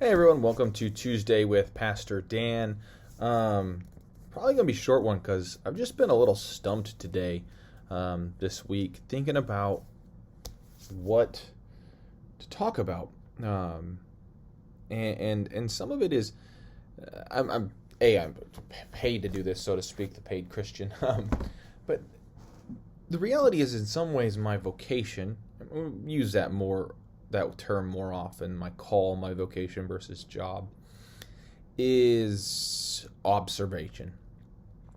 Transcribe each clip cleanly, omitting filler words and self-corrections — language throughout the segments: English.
Hey everyone, welcome to Tuesday with Pastor Dan. Probably gonna be a short one because I've just been a little stumped today, this week, thinking about what to talk about. And some of it is, I'm paid to do this, so to speak, the paid Christian. But the reality is, in some ways, my vocation. We'll use that term more often. My call, my vocation versus job is observation,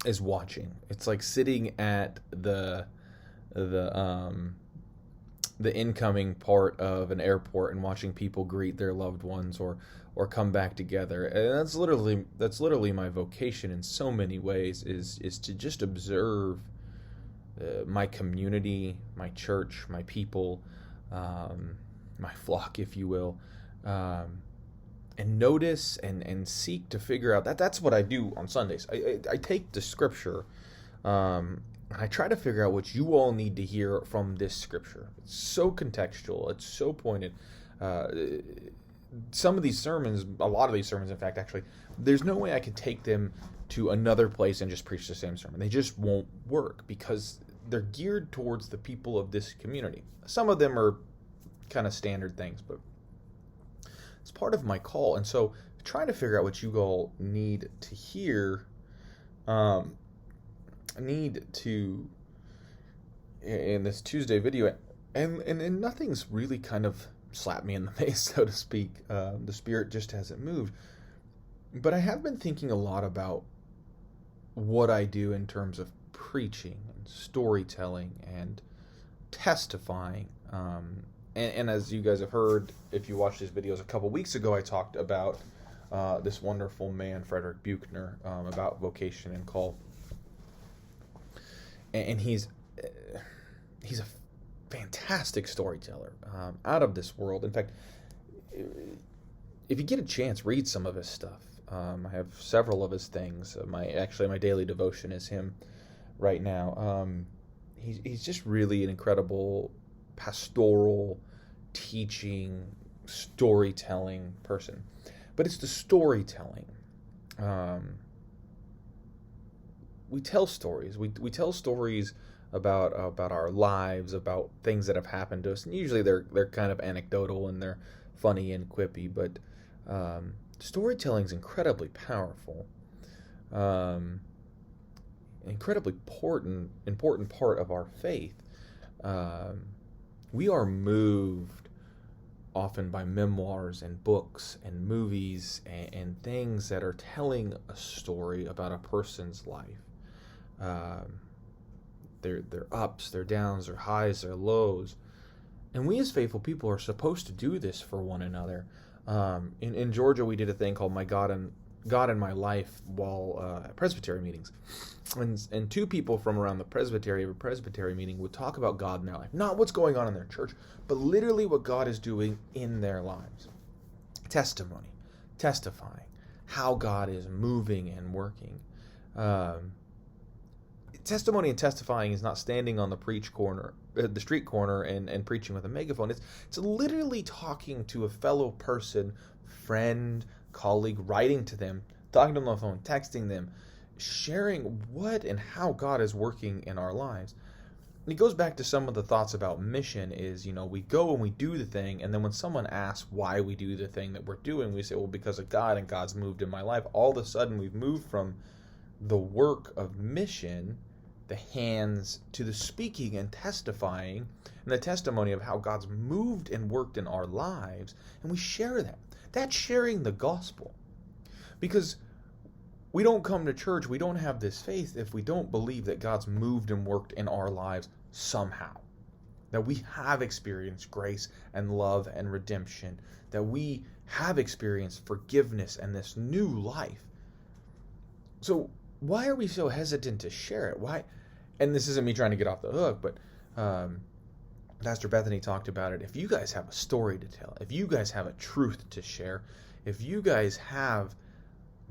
is watching. It's like sitting at the incoming part of an airport and watching people greet their loved ones or come back together. And that's literally my vocation in so many ways, is to just observe my community, my church, my people, my flock, if you will, and notice and seek to figure out that's what I do on Sundays. I take the scripture, and I try to figure out what you all need to hear from this scripture. It's so contextual. It's so pointed. Some of these sermons, a lot of these sermons, in fact, actually, there's no way I could take them to another place and just preach the same sermon. They just won't work because they're geared towards the people of this community. Some of them are kind of standard things, but it's part of my call. And so trying to figure out what you all need to hear, need to in this Tuesday video, and nothing's really kind of slapped me in the face, so to speak. The Spirit just hasn't moved. But I have been thinking a lot about what I do in terms of preaching and storytelling and testifying. And as you guys have heard, if you watched these videos a couple weeks ago, I talked about this wonderful man, Frederick Buechner, about vocation and call. And he's a fantastic storyteller, out of this world. In fact, if you get a chance, read some of his stuff. I have several of his things. My daily devotion is him right now. He's just really an incredible pastoral, teaching, storytelling person. But it's the storytelling. We tell stories. We tell stories about our lives, about things that have happened to us, and usually they're kind of anecdotal and they're funny and quippy. But storytelling is incredibly powerful, incredibly important part of our faith. We are moved often by memoirs and books and movies and things that are telling a story about a person's life. Their ups, their downs, their highs, their lows. And we as faithful people are supposed to do this for one another. In Georgia, we did a thing called My God in My Life while at Presbytery meetings. And two people from around the Presbytery meeting would talk about God in their life. Not what's going on in their church, but literally what God is doing in their lives. Testimony, testifying, how God is moving and working. Testimony and testifying is not standing on the street corner and preaching with a megaphone. It's literally talking to a fellow person, friend, colleague, writing to them, talking to them on the phone, texting them, sharing what and how God is working in our lives. And it goes back to some of the thoughts about mission is, we go and we do the thing, and then when someone asks why we do the thing that we're doing, we say, well, because of God, and God's moved in my life. All of a sudden, we've moved from the work of mission, the hands, to the speaking and testifying, and the testimony of how God's moved and worked in our lives, and we share that. That's sharing the gospel. Because we don't come to church, we don't have this faith if we don't believe that God's moved and worked in our lives somehow. That we have experienced grace and love and redemption. That we have experienced forgiveness and this new life. So why are we so hesitant to share it? Why? And this isn't me trying to get off the hook, but Pastor Bethany talked about it. If you guys have a story to tell, if you guys have a truth to share, if you guys have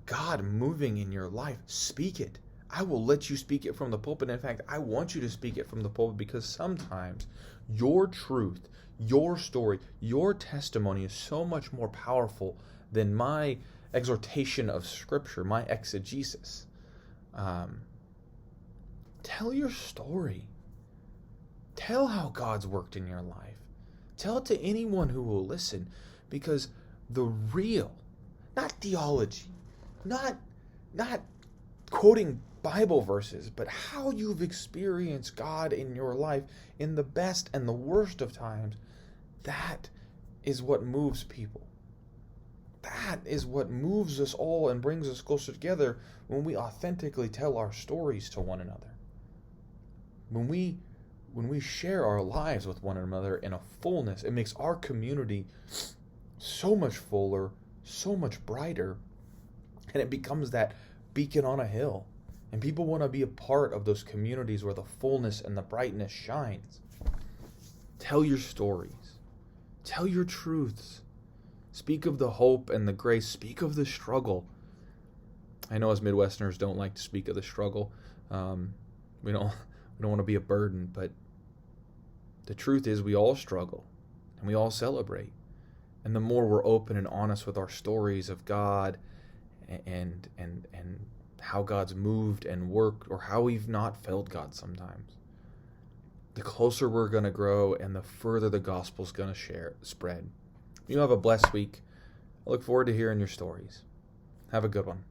God moving in your life, speak it. I will let you speak it from the pulpit. In fact, I want you to speak it from the pulpit, because sometimes your truth, your story, your testimony is so much more powerful than my exhortation of Scripture, my exegesis. Tell your story. Tell how God's worked in your life. Tell it to anyone who will listen, because the real, not theology, not quoting Bible verses, but how you've experienced God in your life in the best and the worst of times, that is what moves people. That is what moves us all and brings us closer together, when we authentically tell our stories to one another. When we share our lives with one another in a fullness, it makes our community so much fuller, so much brighter, and it becomes that beacon on a hill. And people want to be a part of those communities where the fullness and the brightness shines. Tell your stories. Tell your truths. Speak of the hope and the grace. Speak of the struggle. I know as Midwesterners don't like to speak of the struggle. We don't want to be a burden, but the truth is we all struggle and we all celebrate. And the more we're open and honest with our stories of God and how God's moved and worked, or how we've not felt God sometimes, the closer we're going to grow and the further the gospel's going to spread. You have a blessed week. I look forward to hearing your stories. Have a good one.